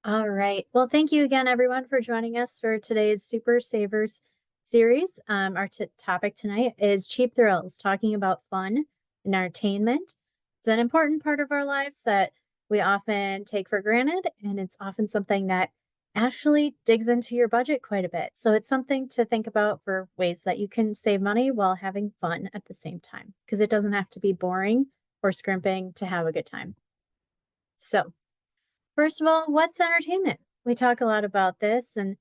All right. Well, thank you again, everyone, for joining us for today's Super Savers series. Our topic tonight is cheap thrills, talking about fun and entertainment. It's an important part of our lives that we often take for granted, and it's often something that actually digs into your budget quite a bit. So it's something to think about for ways that you can save money while having fun at the same time, because it doesn't have to be boring or scrimping to have a good time. So, first of all, what's entertainment? We talk a lot about this, and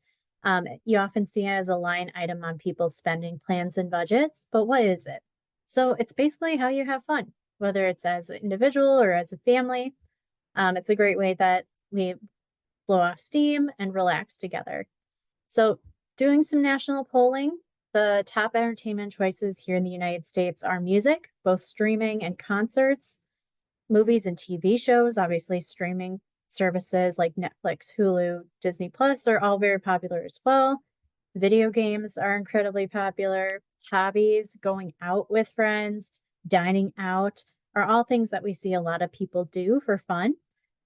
you often see it as a line item on people's spending plans and budgets. But what is it? So it's basically how you have fun, whether it's as an individual or as a family. It's a great way that we blow off steam and relax together. So, doing some national polling, the top entertainment choices here in the United States are music, both streaming and concerts, movies and TV shows, obviously streaming services like Netflix, Hulu, Disney Plus are all very popular as well. Video games are incredibly popular. Hobbies, going out with friends, dining out are all things that we see a lot of people do for fun.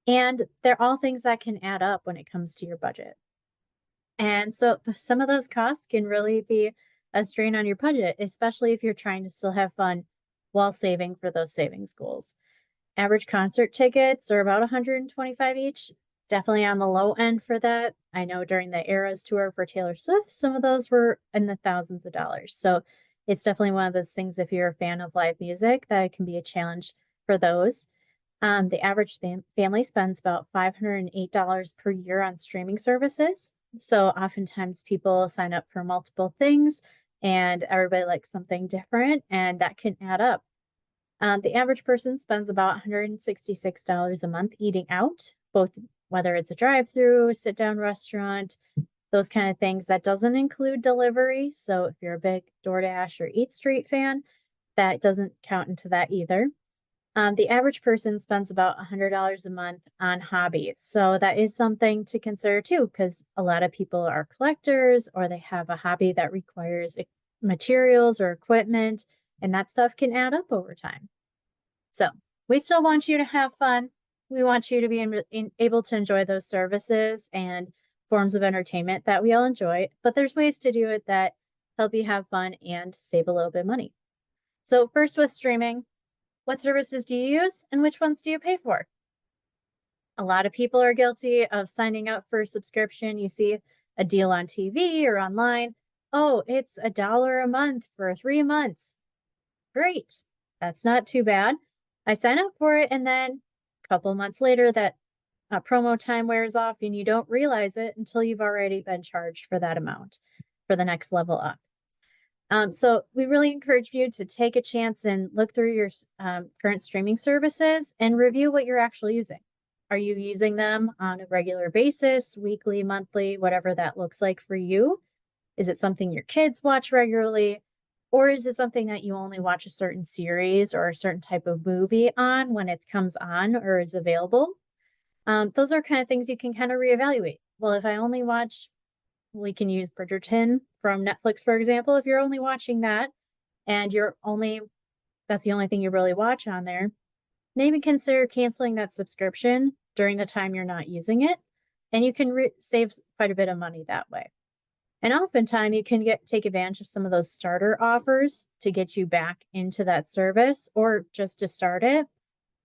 And they're all things that can add up when it comes to your budget. And so some of those costs can really be a strain on your budget, especially if you're trying to still have fun while saving for those savings goals. Average concert tickets are about 125 each. Definitely on the low end for that. I know during the Eras tour for Taylor Swift, some of those were in the thousands of dollars. So it's definitely one of those things if you're a fan of live music that it can be a challenge for those. The average family spends about $508 per year on streaming services. So oftentimes people sign up for multiple things and everybody likes something different, and that can add up. The average person spends about $166 a month eating out, both whether it's a drive-through, sit-down restaurant, those kind of things. That doesn't include delivery. So if you're a big DoorDash or Eat Street fan, that doesn't count into that either. The average person spends about $100 a month on hobbies. So that is something to consider too, because a lot of people are collectors or they have a hobby that requires materials or equipment, and that stuff can add up over time. So we still want you to have fun. We want you to be able to enjoy those services and forms of entertainment that we all enjoy, but there's ways to do it that help you have fun and save a little bit of money. So first with streaming, what services do you use and which ones do you pay for? A lot of people are guilty of signing up for a subscription. You see a deal on TV or online. Oh, it's $1 a month for 3 months. Great. That's not too bad. I sign up for it, and then a couple months later, that promo time wears off, and you don't realize it until you've already been charged for that amount for the next level up. So we really encourage you to take a chance and look through your current streaming services and review what you're actually using. Are you using them on a regular basis, weekly, monthly, whatever that looks like for you? Is it something your kids watch regularly? Or is it something that you only watch a certain series or a certain type of movie on when it comes on or is available? Those are kind of things you can kind of reevaluate. Well, if I only watch, we can use Bridgerton from Netflix, for example. If you're only watching that and that's the only thing you really watch on there, maybe consider canceling that subscription during the time you're not using it. And you can save quite a bit of money that way. And oftentimes you can take advantage of some of those starter offers to get you back into that service or just to start it.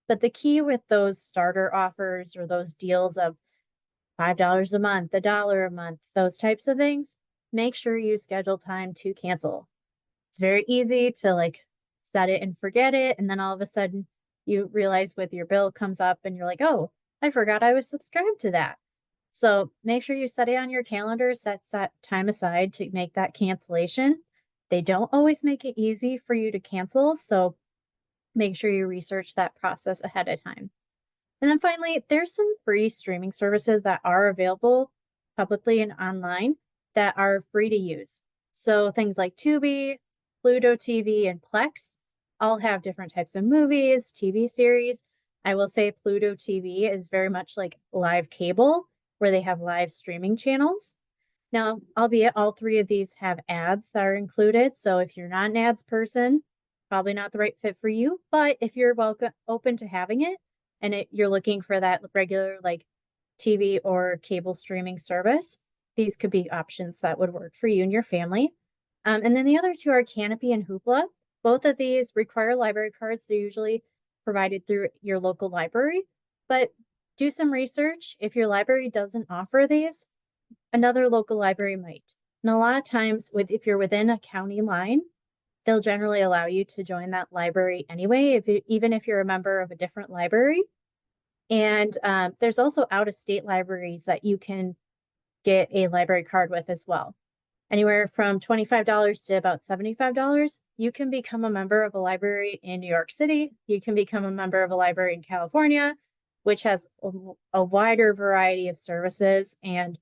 But the key with those starter offers or those deals of $5 a month, $1 a month, those types of things, make sure you schedule time to cancel. It's very easy to set it and forget it. And then all of a sudden you realize with your bill comes up and you're like, oh, I forgot I was subscribed to that. So make sure you set it on your calendar, set time aside to make that cancellation. They don't always make it easy for you to cancel. So make sure you research that process ahead of time. And then finally, there's some free streaming services that are available publicly and online that are free to use. So things like Tubi, Pluto TV, and Plex all have different types of movies, TV series. I will say Pluto TV is very much like live cable, where they have live streaming channels. Now, albeit all three of these have ads that are included. So if you're not an ads person, probably not the right fit for you. But if you're open to having it and you're looking for that regular TV or cable streaming service. These could be options that would work for you and your family. And then the other two are Canopy and Hoopla. Both of these require library cards. They're usually provided through your local library, but do some research. If your library doesn't offer these, another local library might. And a lot of times, if you're within a county line, they'll generally allow you to join that library anyway, even if you're a member of a different library. And there's also out-of-state libraries that you can get a library card with as well. Anywhere from $25 to about $75, you can become a member of a library in New York City. You can become a member of a library in California, which has a wider variety of services and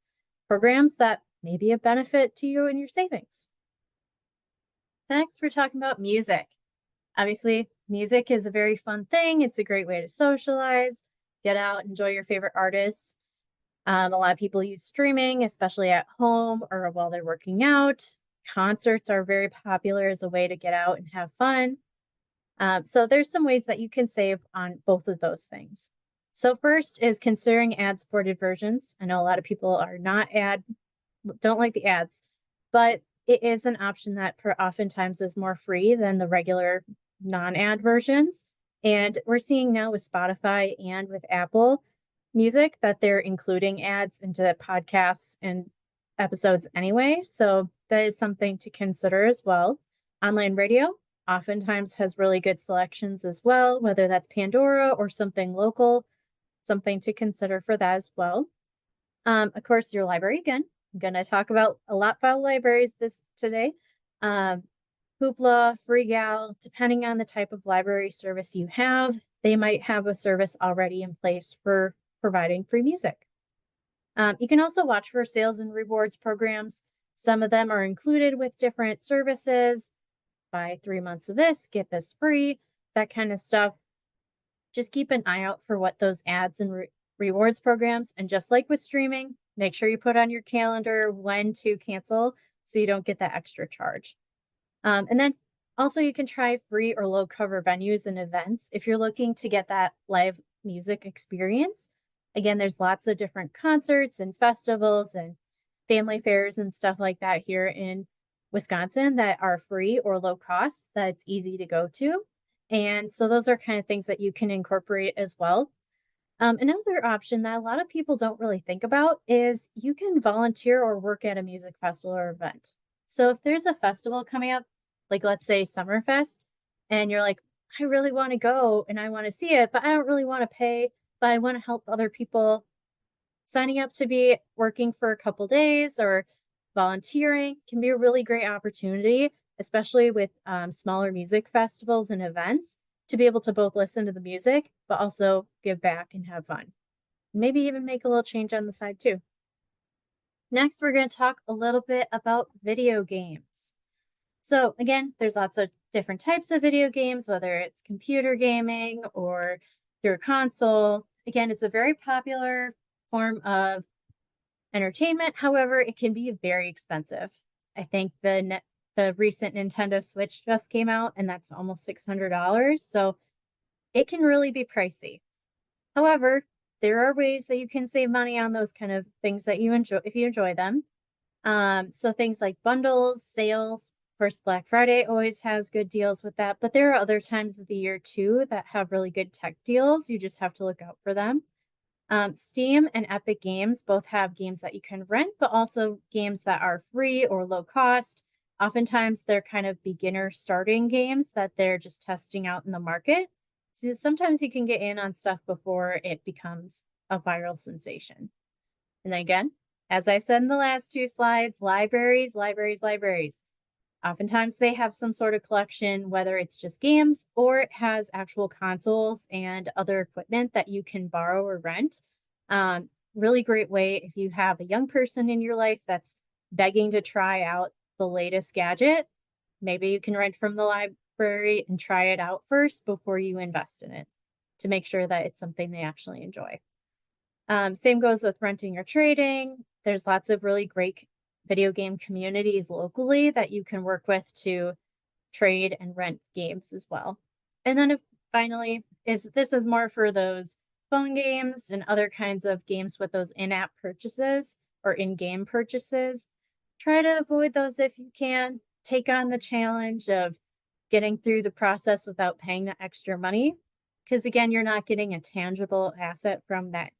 programs that may be a benefit to you and your savings. Next, we're talking about music. Obviously, music is a very fun thing. It's a great way to socialize, get out, enjoy your favorite artists. A lot of people use streaming, especially at home or while they're working out. Concerts are very popular as a way to get out and have fun. So there's some ways that you can save on both of those things. So first is considering ad-supported versions. I know a lot of people are don't like the ads, but it is an option that oftentimes is more free than the regular non-ad versions. And we're seeing now with Spotify and with Apple Music that they're including ads into podcasts and episodes anyway. So that is something to consider as well. Online radio oftentimes has really good selections as well, whether that's Pandora or something local, something to consider for that as well. Of course, your library again. I'm going to talk about a lot about libraries today. Hoopla, frugal, depending on the type of library service you have, they might have a service already in place for providing free music. You can also watch for sales and rewards programs. Some of them are included with different services. Buy 3 months of this, get this free, that kind of stuff. Just keep an eye out for what those ads and rewards programs, and just like with streaming, make sure you put on your calendar when to cancel so you don't get that extra charge. And then also you can try free or low cover venues and events if you're looking to get that live music experience. Again, there's lots of different concerts and festivals and family fairs and stuff like that here in Wisconsin that are free or low cost, that it's easy to go to. And so those are kind of things that you can incorporate as well. Another option that a lot of people don't really think about is you can volunteer or work at a music festival or event. So if there's a festival coming up, like let's say Summerfest, and you're like, I really want to go and I want to see it, but I don't really want to pay, but I want to help other people. Signing up to be working for a couple days or volunteering can be a really great opportunity, especially with smaller music festivals and events, to be able to both listen to the music, but also give back and have fun. Maybe even make a little change on the side too. Next, we're going to talk a little bit about video games. So again, there's lots of different types of video games, whether it's computer gaming or through a console. Again, it's a very popular form of entertainment. However, it can be very expensive. I think the recent Nintendo Switch just came out, and that's almost $600. So it can really be pricey. However, there are ways that you can save money on those kind of things that you enjoy if you enjoy them. So things like bundles, sales. Of course, Black Friday always has good deals with that, but there are other times of the year too that have really good tech deals. You just have to look out for them. Steam and Epic Games both have games that you can rent, but also games that are free or low cost. Oftentimes, they're kind of beginner starting games that they're just testing out in the market. So sometimes you can get in on stuff before it becomes a viral sensation. And then again, as I said in the last two slides, libraries. Oftentimes they have some sort of collection, whether it's just games or it has actual consoles and other equipment that you can borrow or rent. Really great way if you have a young person in your life that's begging to try out the latest gadget. Maybe you can rent from the library and try it out first before you invest in it to make sure that it's something they actually enjoy. Same goes with renting or trading. There's lots of really great video game communities locally that you can work with to trade and rent games as well. And then finally, this is more for those phone games and other kinds of games with those in-app purchases or in-game purchases. Try to avoid those if you can. Take on the challenge of getting through the process without paying the extra money. Because again, you're not getting a tangible asset from that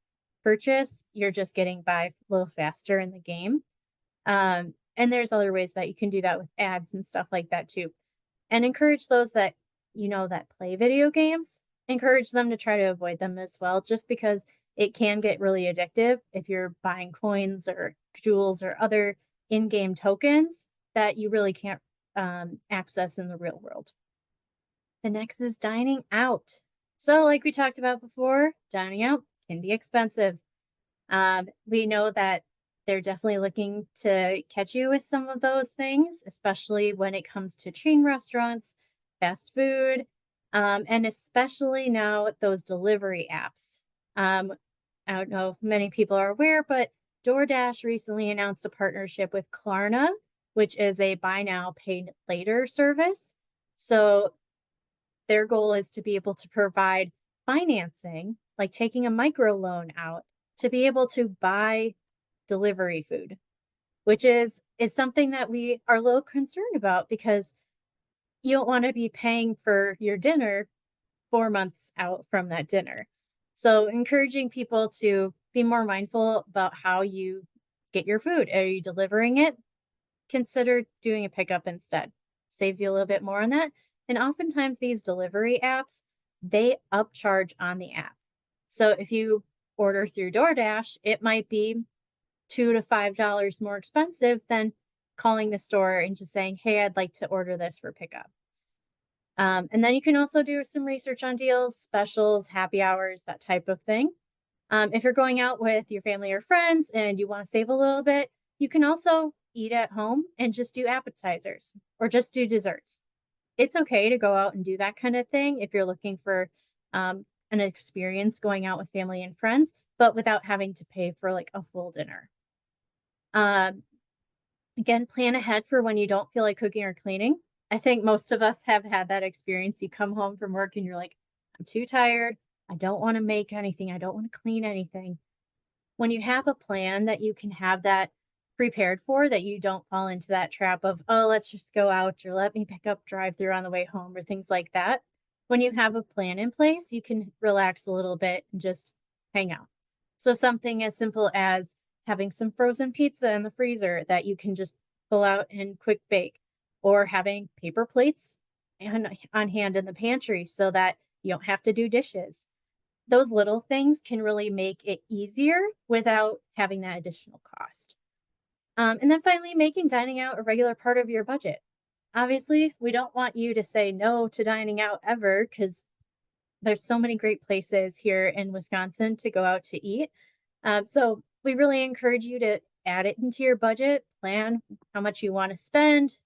purchase. You're just getting by a little faster in the game. And there's other ways that you can do that with ads and stuff like that too. And encourage those that that play video games, encourage them to try to avoid them as well, just because it can get really addictive if you're buying coins or jewels or other in-game tokens that you really can't access in the real world. The next is dining out. So, like we talked about before, dining out can be expensive. We know that they're definitely looking to catch you with some of those things, especially when it comes to chain restaurants, fast food, and especially now with those delivery apps. Um, I don't know if many people are aware, but DoorDash recently announced a partnership with Klarna, which is a buy now, pay later service. So their goal is to be able to provide financing, like taking a micro loan out to be able to buy delivery food, which is something that we are a little concerned about because you don't want to be paying for your dinner 4 months out from that dinner. So encouraging people to be more mindful about how you get your food. Are you delivering it? Consider doing a pickup instead. Saves you a little bit more on that. And oftentimes these delivery apps, they upcharge on the app. So if you order through DoorDash, it might be $2 to $5 more expensive than calling the store and just saying, hey, I'd like to order this for pickup. And then you can also do some research on deals, specials, happy hours, that type of thing. If you're going out with your family or friends and you want to save a little bit, you can also eat at home and just do appetizers or just do desserts. It's okay to go out and do that kind of thing if you're looking for an experience going out with family and friends, but without having to pay for like a full dinner. Um, Again, plan ahead for when you don't feel like cooking or cleaning. I think most of us have had that experience. You come home from work and you're like, I'm too tired. I don't want to make anything. I don't want to clean anything. When you have a plan that you can have that prepared for, that you don't fall into that trap of, oh, let's just go out or let me pick up drive through on the way home or things like that. When you have a plan in place, you can relax a little bit and just hang out. So something as simple as having some frozen pizza in the freezer that you can just pull out and quick bake, or having paper plates on hand in the pantry so that you don't have to do dishes. Those little things can really make it easier without having that additional cost. And then finally, making dining out a regular part of your budget. Obviously, we don't want you to say no to dining out ever because there's so many great places here in Wisconsin to go out to eat. So we really encourage you to add it into your budget, plan how much you want to spend,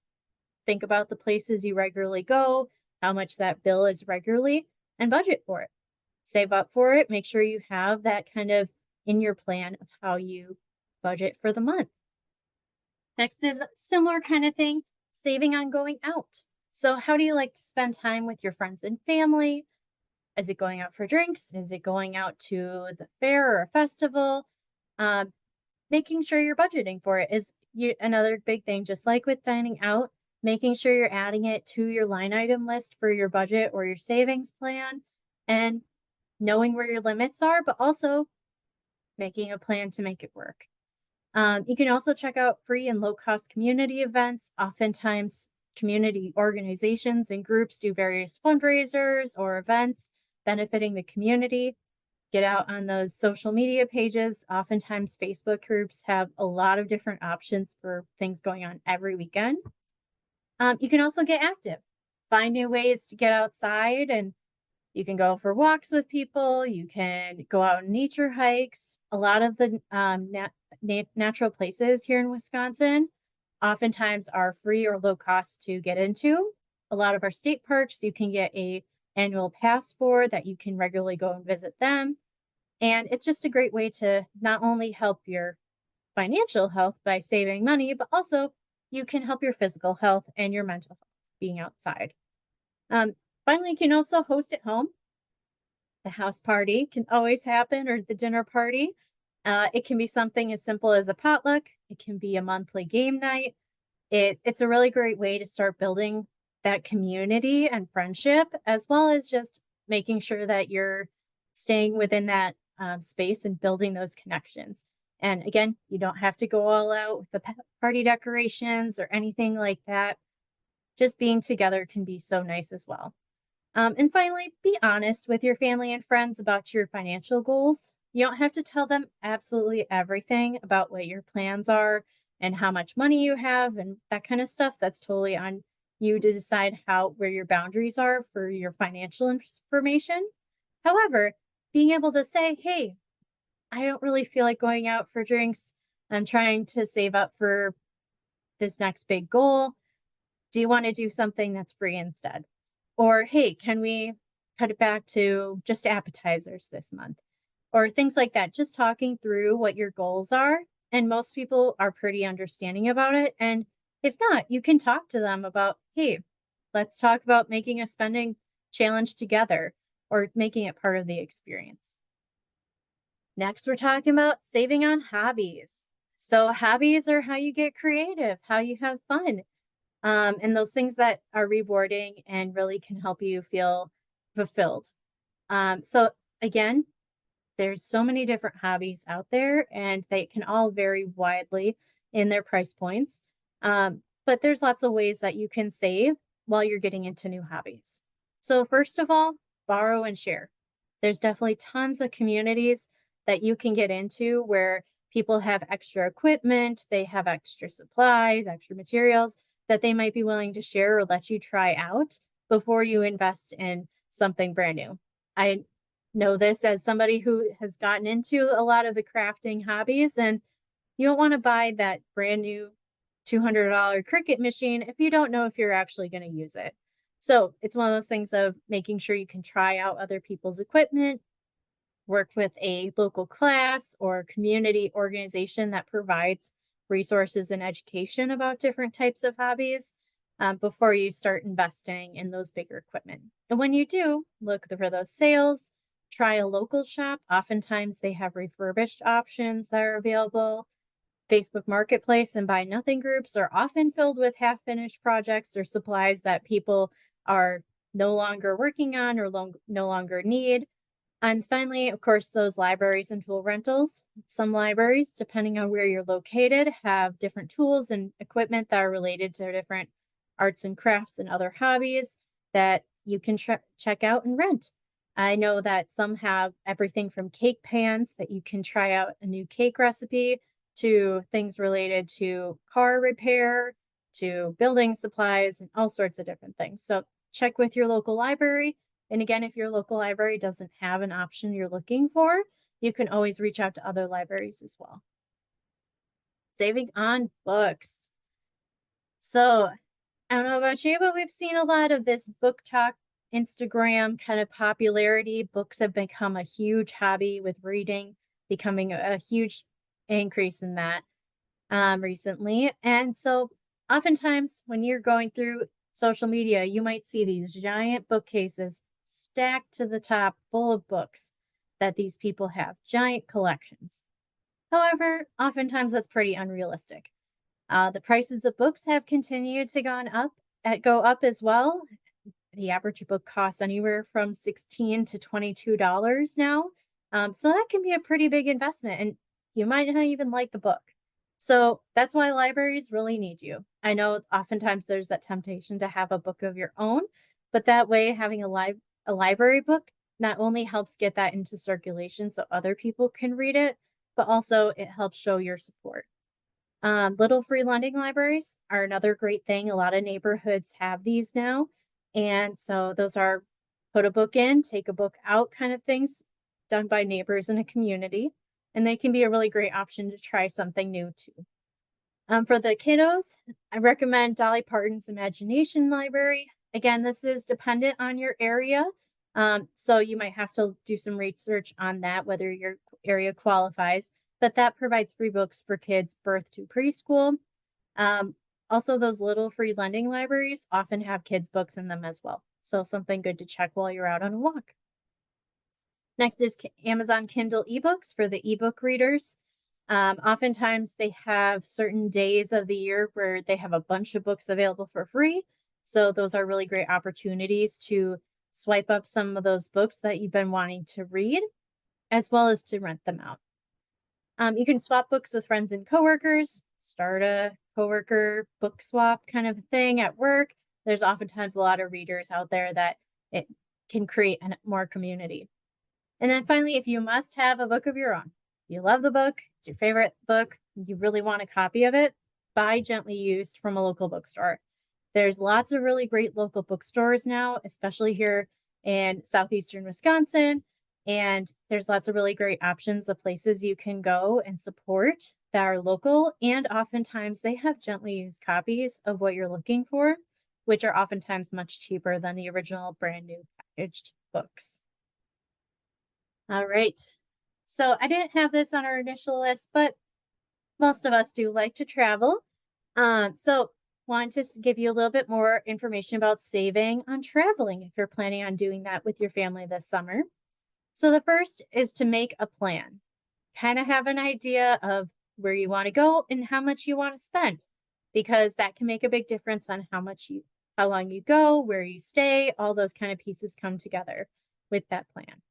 think about the places you regularly go, how much that bill is regularly, and budget for it. Save up for it. Make sure you have that kind of in your plan of how you budget for the month. Next is a similar kind of thing, saving on going out. So, how do you like to spend time with your friends and family? Is it going out for drinks? Is it going out to the fair or a festival? Um, Making sure you're budgeting for it is another big thing, just like with dining out, making sure you're adding it to your line item list for your budget or your savings plan and knowing where your limits are, but also making a plan to make it work. You can also check out free and low cost community events. Oftentimes, community organizations and groups do various fundraisers or events benefiting the community. Get out on those social media pages. Oftentimes, Facebook groups have a lot of different options for things going on every weekend. You can also get active, find new ways to get outside, and you can go for walks with people. You can go out on nature hikes. A lot of the natural places here in Wisconsin oftentimes are free or low cost to get into. A lot of our state parks, you can get a annual pass for that you can regularly go and visit them. And it's just a great way to not only help your financial health by saving money, but also you can help your physical health and your mental health being outside. Um, Finally, you can also host at home. The house party can always happen, or the dinner party. It can be something as simple as a potluck. It can be a monthly game night. It's a really great way to start building that community and friendship, as well as just making sure that you're staying within that space and building those connections. And again, you don't have to go all out with the party decorations or anything like that. Just being together can be so nice as well. And finally, be honest with your family and friends about your financial goals. You don't have to tell them absolutely everything about what your plans are and how much money you have and that kind of stuff. That's totally on you to decide how where your boundaries are for your financial information. However, being able to say, "Hey, I don't really feel like going out for drinks. I'm trying to save up for this next big goal. Do you want to do something that's free instead?" Or, "Hey, can we cut it back to just appetizers this month?" Or things like that. Just talking through what your goals are. And most people are pretty understanding about it. And if not, you can talk to them about, "Hey, let's talk about making a spending challenge together or making it part of the experience." Next, we're talking about saving on hobbies. So, hobbies are how you get creative, how you have fun, and those things that are rewarding and really can help you feel fulfilled. So again, there's so many different hobbies out there, and they can all vary widely in their price points. But there's lots of ways that you can save while you're getting into new hobbies. So first of all, borrow and share. There's definitely tons of communities that you can get into where people have extra equipment, they have extra supplies, extra materials that they might be willing to share or let you try out before you invest in something brand new. I know this as somebody who has gotten into a lot of the crafting hobbies, and you don't want to buy that brand new $200 Cricut machine if you don't know if you're actually going to use it. So it's one of those things of making sure you can try out other people's equipment, work with a local class or community organization that provides resources and education about different types of hobbies before you start investing in those bigger equipment. And when you do, look for those sales, try a local shop. Oftentimes they have refurbished options that are available. Facebook Marketplace and Buy Nothing groups are often filled with half finished projects or supplies that people are no longer working on or no longer need. And finally, of course, those libraries and tool rentals. Some libraries, depending on where you're located, have different tools and equipment that are related to different arts and crafts and other hobbies that you can check out and rent. I know that some have everything from cake pans that you can try out a new cake recipe to things related to car repair, to building supplies, and all sorts of different things. So check with your local library. And again, if your local library doesn't have an option you're looking for, you can always reach out to other libraries as well. Saving on books. So I don't know about you, but we've seen a lot of this book talk, Instagram kind of popularity. Books have become a huge hobby with reading, becoming a huge increase in that recently. And so oftentimes when you're going through social media, you might see these giant bookcases stacked to the top full of books that these people have, giant collections. However, oftentimes that's pretty unrealistic. The prices of books have continued to go up as well. The average book costs anywhere from $16 to $22 now. So that can be a pretty big investment, and you might not even like the book. So that's why libraries really need you. I know oftentimes there's that temptation to have a book of your own, but that way having a library book not only helps get that into circulation so other people can read it, but also it helps show your support. Little free lending libraries are another great thing. A lot of neighborhoods have these now. And so those are put a book in, take a book out kind of things done by neighbors in a community. And they can be a really great option to try something new too. For the kiddos, I recommend Dolly Parton's Imagination Library. Again, this is dependent on your area. So you might have to do some research on that, whether your area qualifies, but that provides free books for kids birth to preschool. Also, those little free lending libraries often have kids' books in them as well. So something good to check while you're out on a walk. Next is Amazon Kindle ebooks for the ebook readers. Oftentimes they have certain days of the year where they have a bunch of books available for free. So those are really great opportunities to swipe up some of those books that you've been wanting to read, as well as to rent them out. You can swap books with friends and coworkers, start a coworker book swap kind of thing at work. There's oftentimes a lot of readers out there that it can create more community. And then finally, if you must have a book of your own, you love the book, it's your favorite book, you really want a copy of it, buy Gently Used from a local bookstore. There's lots of really great local bookstores now, especially here in southeastern Wisconsin. And there's lots of really great options of places you can go and support that are local. And oftentimes they have gently used copies of what you're looking for, which are oftentimes much cheaper than the original brand new packaged books. All right. So I didn't have this on our initial list, but most of us do like to travel. So want to give you a little bit more information about saving on traveling if you're planning on doing that with your family this summer. So the first is to make a plan. Kind of have an idea of where you want to go and how much you want to spend, because that can make a big difference on how long you go, where you stay, all those kind of pieces come together with that plan.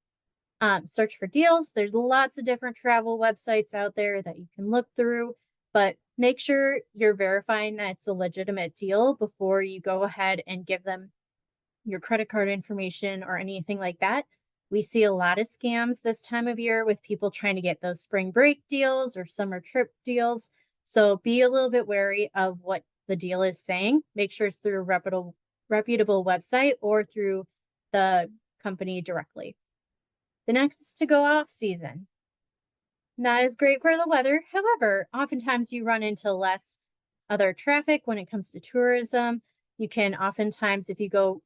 Search for deals. There's lots of different travel websites out there that you can look through, but make sure you're verifying that it's a legitimate deal before you go ahead and give them your credit card information or anything like that. We see a lot of scams this time of year with people trying to get those spring break deals or summer trip deals. So be a little bit wary of what the deal is saying. Make sure it's through a reputable website or through the company directly. The next is to go off season. That is great for the weather. However, oftentimes you run into less other traffic when it comes to tourism. You can oftentimes, if you go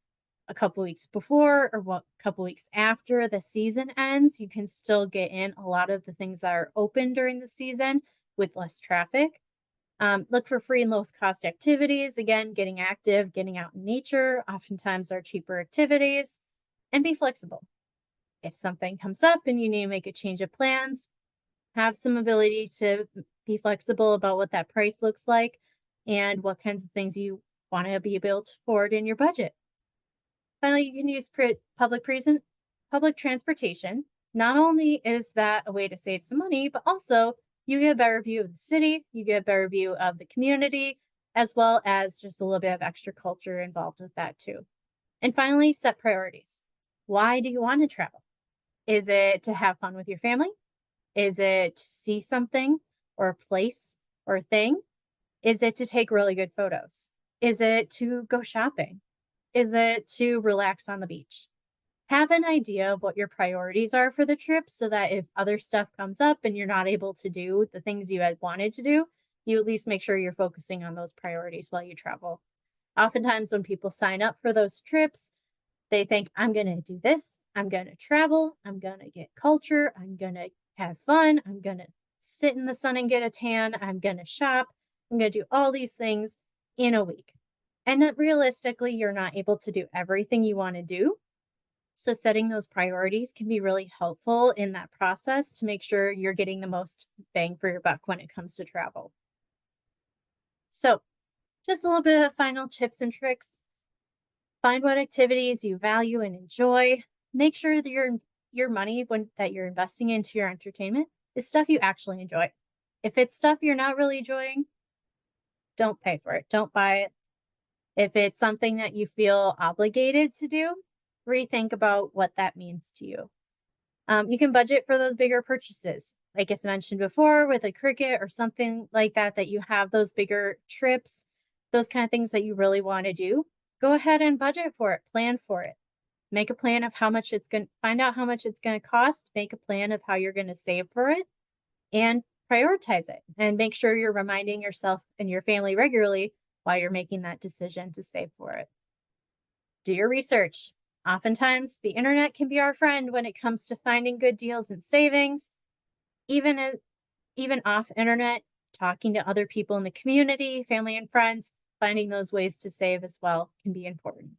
a couple weeks before or a couple weeks after the season ends, you can still get in a lot of the things that are open during the season with less traffic. Look for free and lowest cost activities. Again, getting active, getting out in nature, oftentimes are cheaper activities, and be flexible. If something comes up and you need to make a change of plans, have some ability to be flexible about what that price looks like and what kinds of things you want to be able to afford in your budget. Finally, you can use public transportation. Not only is that a way to save some money, but also you get a better view of the city, you get a better view of the community, as well as just a little bit of extra culture involved with that too. And finally, set priorities. Why do you want to travel? Is it to have fun with your family? Is it to see something or a place or a thing? Is it to take really good photos? Is it to go shopping? Is it to relax on the beach? Have an idea of what your priorities are for the trip so that if other stuff comes up and you're not able to do the things you had wanted to do, you at least make sure you're focusing on those priorities while you travel. Oftentimes, when people sign up for those trips, they think, I'm going to do this, I'm going to travel, I'm going to get culture, I'm going to have fun, I'm going to sit in the sun and get a tan, I'm going to shop, I'm going to do all these things in a week. And that realistically, you're not able to do everything you want to do. So, setting those priorities can be really helpful in that process to make sure you're getting the most bang for your buck when it comes to travel. So, just a little bit of final tips and tricks. Find what activities you value and enjoy. Make sure that your money that you're investing into your entertainment is stuff you actually enjoy. If it's stuff you're not really enjoying, don't pay for it. Don't buy it. If it's something that you feel obligated to do, rethink about what that means to you. You can budget for those bigger purchases. Like I mentioned before, with a Cricut or something like that, that you have those bigger trips, those kind of things that you really want to do. Go ahead and budget for it, plan for it. Make a plan of how much find out how much it's going to cost, make a plan of how you're going to save for it, and prioritize it. And make sure you're reminding yourself and your family regularly while you're making that decision to save for it. Do your research. Oftentimes, the internet can be our friend when it comes to finding good deals and savings. Even off internet, talking to other people in the community, family and friends, finding those ways to save as well can be important.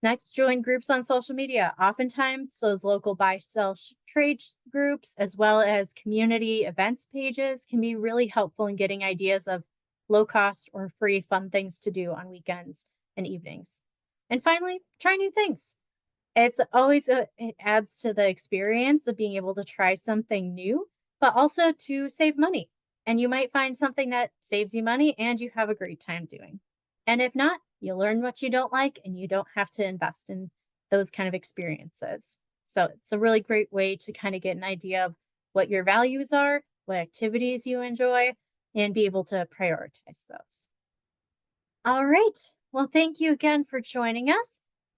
Next, join groups on social media. Oftentimes, those local buy sell trade groups, as well as community events pages, can be really helpful in getting ideas of low cost or free fun things to do on weekends and evenings. And finally, try new things. It adds to the experience of being able to try something new, but also to save money. And you might find something that saves you money and you have a great time doing. And if not, you learn what you don't like and you don't have to invest in those kind of experiences. So it's a really great way to kind of get an idea of what your values are, what activities you enjoy, and be able to prioritize those. All right. Well, thank you again for joining us.